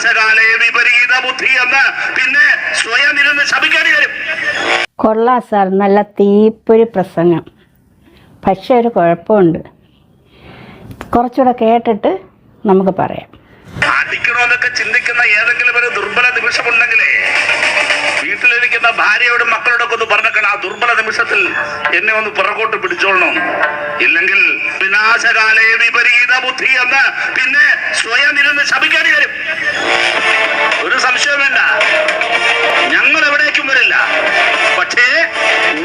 വിനാശകാലേ വിപരീത ബുദ്ധി എന്ന് പിന്നെ സ്വയം ഇരുന്ന് ശപിക്കേണ്ടി വരും. കൊള്ളാം സാർ, നല്ല തീപ്പൊരി പ്രസംഗം. പക്ഷെ ഒരു കുഴപ്പമുണ്ട്, കുറച്ചുകൂടെ കേട്ടിട്ട് നമുക്ക് പറയാം. അടിക്കണമെന്നൊക്കെ ചിന്തിക്കുന്ന ഏതെങ്കിലും ഒരു ദുർബല നിമിഷമുണ്ടെങ്കിലേ വീട്ടിലിരിക്കുന്ന ഭാര്യയോടും മക്കളോടൊക്കെ ഒന്ന് പറഞ്ഞേക്കണം, ആ ദുർബല നിമിഷത്തിൽ എന്നെ ഒന്ന് പുറകോട്ട് പിടിച്ചോളണം. ഇല്ലെങ്കിൽ വിനാശകാലേ വിപരീത ബുദ്ധി എന്ന് പിന്നെ സ്വയം ഇരുന്ന് ശപിക്കേണ്ടി വരും. ഒരു സംശയം വേണ്ട, ഞങ്ങൾ എവിടേക്കും വരില്ല. പക്ഷേ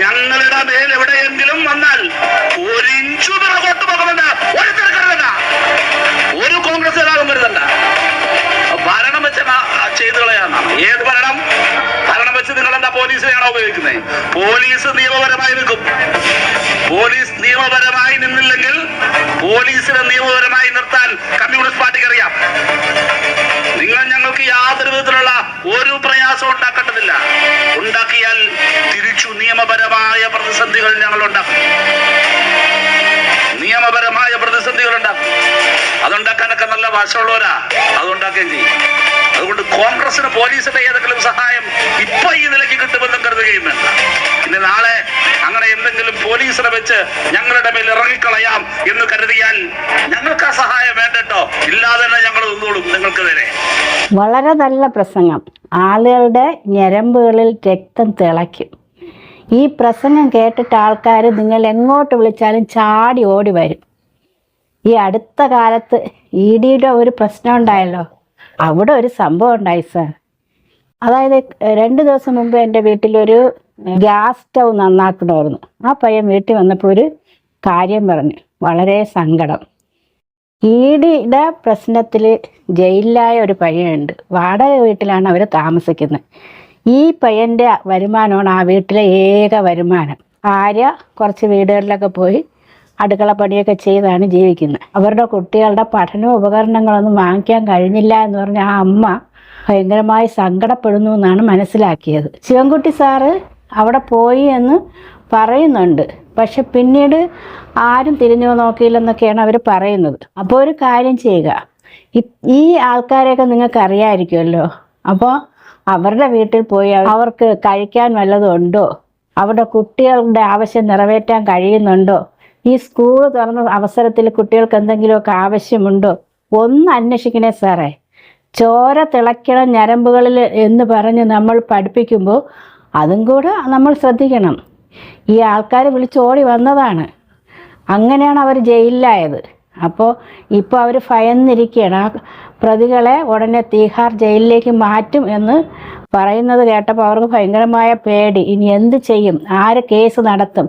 ഞങ്ങളുടെ മേൽ എവിടെയെങ്കിലും വന്നാൽ ഒരിഞ്ചു പുറകോട്ട് പോകുമെന്ന് ഒരുത്തരക്കരുതണ്ട, ഒരു കോൺഗ്രസ്സുകാരും കരുതണ്ട. ഭരണം വെച്ച് ചെയ്തു കളയാന്നാണ്. ഏത് ഭരണം? ഭരണം വെച്ച് നിങ്ങൾ എന്താ പോലീസിനെയാണോ ഉപയോഗിക്കുന്നത്? പോലീസ് നിയമപരമായി നിൽക്കും. പോലീസ് നിയമപരമായി നിന്നില്ലെങ്കിൽ പോലീസിനെ നിയമപരമായി നിർത്താൻ കമ്മ്യൂണിസ്റ്റ് പാർട്ടിക്ക് അറിയാം. നിങ്ങൾ ഞങ്ങൾക്ക് യാതൊരു വിധത്തിലുള്ള ഒരു പ്രയാസം ഉണ്ടാക്കേണ്ടതില്ല. ഉണ്ടാക്കിയാൽ തിരിച്ചു നിയമപരമായ പ്രതിസന്ധികൾ ഞങ്ങൾ ഉണ്ടാക്കും. നിയമപരമായ പ്രതിസന്ധികൾ ഉണ്ടാക്കും. അതുണ്ടാക്കാനൊക്കെ നല്ല വശമുള്ളവരാ, അതുണ്ടാക്കുകയും ചെയ്യും. അതുകൊണ്ട് കോൺഗ്രസിന് പോലീസിന്റെ ഏതെങ്കിലും സഹായം ഇപ്പൊ ഈ നിലയ്ക്ക് കിട്ടുമെന്നും കരുതുകയും വേണ്ട. ഇനി നാളെ അങ്ങനെ എന്തെങ്കിലും പോലീസിനെ വെച്ച് ഞങ്ങളുടെ മേൽ ഇറങ്ങിക്കളയാം എന്ന് കരുതിയാൽ ഞങ്ങൾക്ക് ആ സഹായം വേണ്ടട്ടോ, ഇല്ലാതെ തന്നെ ഞങ്ങൾ നിന്നോളും നിങ്ങൾക്ക് നേരെ. വളരെ നല്ല പ്രസംഗം. ആളുകളുടെ ഞരമ്പുകളിൽ രക്തം തിളയ്ക്കും. ഈ പ്രസംഗം കേട്ടിട്ട് ആൾക്കാർ നിങ്ങൾ എങ്ങോട്ട് വിളിച്ചാലും ചാടി ഓടി വരും. ഈ അടുത്ത കാലത്ത് EDയുടെ ഒരു പ്രശ്നം ഉണ്ടായല്ലോ, അവിടെ ഒരു സംഭവം ഉണ്ടായി സാർ. അതായത് 2 ദിവസം മുമ്പ് എൻ്റെ വീട്ടിലൊരു ഗ്യാസ് സ്റ്റൗ നന്നാക്കണമായിരുന്നു. ആ പയ്യൻ വീട്ടിൽ വന്നപ്പോൾ ഒരു കാര്യം പറഞ്ഞു, വളരെ സങ്കടം. EDയുടെ പ്രശ്നത്തിൽ ജയിലിലായ ഒരു പയ്യനുണ്ട്. വാടക വീട്ടിലാണ് അവർ താമസിക്കുന്നത്. ഈ പയ്യൻ്റെ വരുമാനമാണ് ആ വീട്ടിലെ ഏക വരുമാനം. ഭാര്യ കുറച്ച് വീടുകളിലൊക്കെ പോയി അടുക്കള പണിയൊക്കെ ചെയ്താണ് ജീവിക്കുന്നത്. അവരുടെ കുട്ടികളുടെ പഠന ഉപകരണങ്ങളൊന്നും വാങ്ങിക്കാൻ കഴിഞ്ഞില്ല എന്ന് പറഞ്ഞ ആ അമ്മ ഭയങ്കരമായി സങ്കടപ്പെടുന്നു എന്നാണ് മനസ്സിലാക്കിയത്. ശിവൻകുട്ടി സാറ് അവിടെ പോയി എന്ന് പറയുന്നുണ്ട്, പക്ഷെ പിന്നീട് ആരും തിരിഞ്ഞു നോക്കിയില്ലെന്നൊക്കെയാണ് അവർ പറയുന്നത്. അപ്പോൾ ഒരു കാര്യം ചെയ്യുക, ഈ ആൾക്കാരെയൊക്കെ നിങ്ങൾക്ക് അറിയാമായിരിക്കുമല്ലോ. അപ്പോൾ അവരുടെ വീട്ടിൽ പോയി അവർക്ക് കഴിക്കാൻ വല്ലതും ഉണ്ടോ, അവരുടെ കുട്ടികളുടെ ആവശ്യം നിറവേറ്റാൻ കഴിയുന്നുണ്ടോ, ഈ സ്കൂൾ തുറന്ന അവസരത്തിൽ കുട്ടികൾക്ക് എന്തെങ്കിലുമൊക്കെ ആവശ്യമുണ്ടോ ഒന്ന് അന്വേഷിക്കണേ സാറേ. ചോര തിളയ്ക്കണം ഞരമ്പുകളിൽ എന്ന് പറഞ്ഞ് നമ്മൾ പഠിപ്പിക്കുമ്പോൾ അതും കൂടെ നമ്മൾ ശ്രദ്ധിക്കണം. ഈ ആൾക്കാർ വിളിച്ചോടി വന്നതാണ്, അങ്ങനെയാണ് അവർ ജയിലിലായത്. അപ്പോൾ ഇപ്പോൾ അവർ ഭയന്നിരിക്കുകയാണ്. ആ പ്രതികളെ ഉടനെ തീഹാർ ജയിലിലേക്ക് മാറ്റും എന്ന് പറയുന്നത് കേട്ടപ്പോൾ അവർക്ക് ഭയങ്കരമായ പേടി. ഇനി എന്ത് ചെയ്യും, ആര് കേസ് നടത്തും,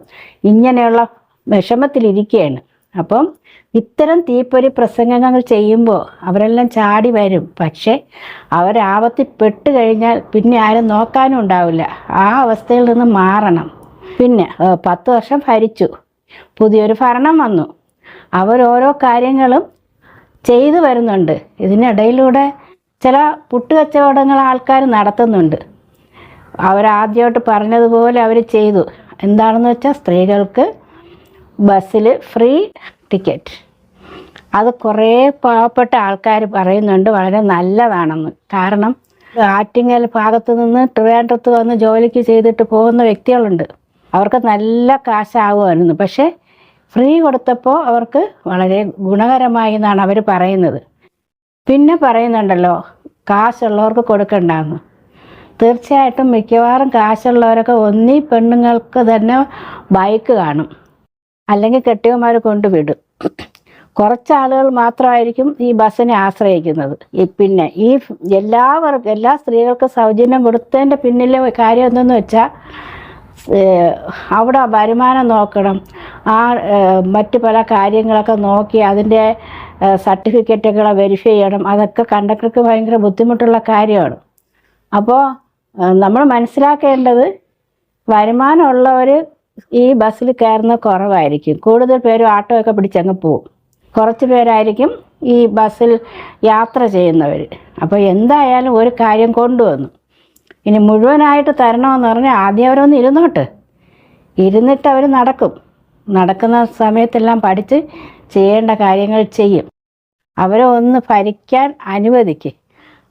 ഇങ്ങനെയുള്ള വിഷമത്തിലിരിക്കുകയാണ്. അപ്പം ഇത്തരം തീപ്പൊരി പ്രസംഗങ്ങൾ ചെയ്യുമ്പോൾ അവരെല്ലാം ചാടി വരും. പക്ഷേ അവരാപത്തിൽ പെട്ട് കഴിഞ്ഞാൽ പിന്നെ ആരും നോക്കാനും ഉണ്ടാവില്ല. ആ അവസ്ഥയിൽ നിന്ന് മാറണം. പിന്നെ 10 വർഷം ഭരിച്ചു, പുതിയൊരു ഭരണം വന്നു, അവരോരോ കാര്യങ്ങളും ചെയ്തു വരുന്നുണ്ട്. ഇതിനിടയിലൂടെ ചില പുട്ടുകച്ചവടങ്ങൾ ആൾക്കാർ നടത്തുന്നുണ്ട്. അവരാദ്യമായിട്ട് പറഞ്ഞതുപോലെ അവർ ചെയ്തു. എന്താണെന്ന് വെച്ചാൽ സ്ത്രീകൾക്ക് ബസ്സിൽ ഫ്രീ ടിക്കറ്റ്. അത് കുറേ പാവപ്പെട്ട ആൾക്കാർ പറയുന്നുണ്ട് വളരെ നല്ലതാണെന്ന്. കാരണം ആറ്റിങ്ങൽ ഭാഗത്ത് നിന്ന് ട്രിവാൻഡ്രത്ത് വന്ന് ജോലിക്ക് ചെയ്തിട്ട് പോകുന്ന വ്യക്തികളുണ്ട്, അവർക്ക് നല്ല കാശാകുമായിരുന്നു. പക്ഷേ ഫ്രീ കൊടുത്തപ്പോൾ അവർക്ക് വളരെ ഗുണകരമായി എന്നാണ് അവർ പറയുന്നത്. പിന്നെ പറയുന്നുണ്ടല്ലോ കാശുള്ളവർക്ക് കൊടുക്കണ്ടെന്ന്. തീർച്ചയായിട്ടും മിക്കവാറും കാശുള്ളവരൊക്കെ ഒന്നീ പെണ്ണുങ്ങൾക്ക് തന്നെ ബൈക്ക് കാണും, അല്ലെങ്കിൽ കെട്ടിയവന്മാർ കൊണ്ടുവിടും. കുറച്ചാളുകൾ മാത്രമായിരിക്കും ഈ ബസ്സിനെ ആശ്രയിക്കുന്നത്. പിന്നെ ഈ എല്ലാ സ്ത്രീകൾക്കും സൗജന്യം കൊടുത്തതിൻ്റെ പിന്നിലെ കാര്യം എന്തെന്ന് വെച്ചാൽ അവിടെ വരുമാനം നോക്കണം, മറ്റു പല കാര്യങ്ങളൊക്കെ നോക്കി അതിൻ്റെ സർട്ടിഫിക്കറ്റുകളെ വെരിഫൈ ചെയ്യണം. അതൊക്കെ കണ്ടക്ടർക്ക് ഭയങ്കര ബുദ്ധിമുട്ടുള്ള കാര്യമാണ്. അപ്പോൾ നമ്മൾ മനസ്സിലാക്കേണ്ടത് വരുമാനമുള്ളവർ ഈ ബസ്സിൽ കയറുന്നത് കുറവായിരിക്കും. കൂടുതൽ പേരും ഓട്ടോ ഒക്കെ പിടിച്ചങ്ങ് പോവും. കുറച്ച് പേരായിരിക്കും ഈ ബസ്സിൽ യാത്ര ചെയ്യുന്നവർ. അപ്പോൾ എന്തായാലും ഒരു കാര്യം കൊണ്ടുവന്നു. ഇനി മുഴുവനായിട്ട് തരണമെന്ന് പറഞ്ഞാൽ ആദ്യം അവരൊന്ന് ഇരുന്നിട്ട് അവർ നടക്കുന്ന സമയത്തെല്ലാം പഠിച്ച് ചെയ്യേണ്ട കാര്യങ്ങൾ ചെയ്യും. അവരെ ഒന്ന് ഭരിക്കാൻ അനുവദിക്ക്.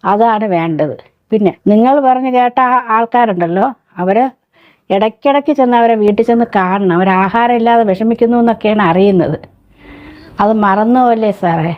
അതാണ് വേണ്ടത്. പിന്നെ നിങ്ങൾ പറഞ്ഞ് കേട്ട ആൾക്കാരുണ്ടല്ലോ, അവർ ഇടയ്ക്കിടയ്ക്ക് ചെന്ന് അവരെ വീട്ടിൽ ചെന്ന് കാണണം. അവർ ആഹാരം ഇല്ലാതെ വിഷമിക്കുന്നു എന്നൊക്കെയാണ് അറിയുന്നത്. അത് മറന്നുപോലേ സാറേ.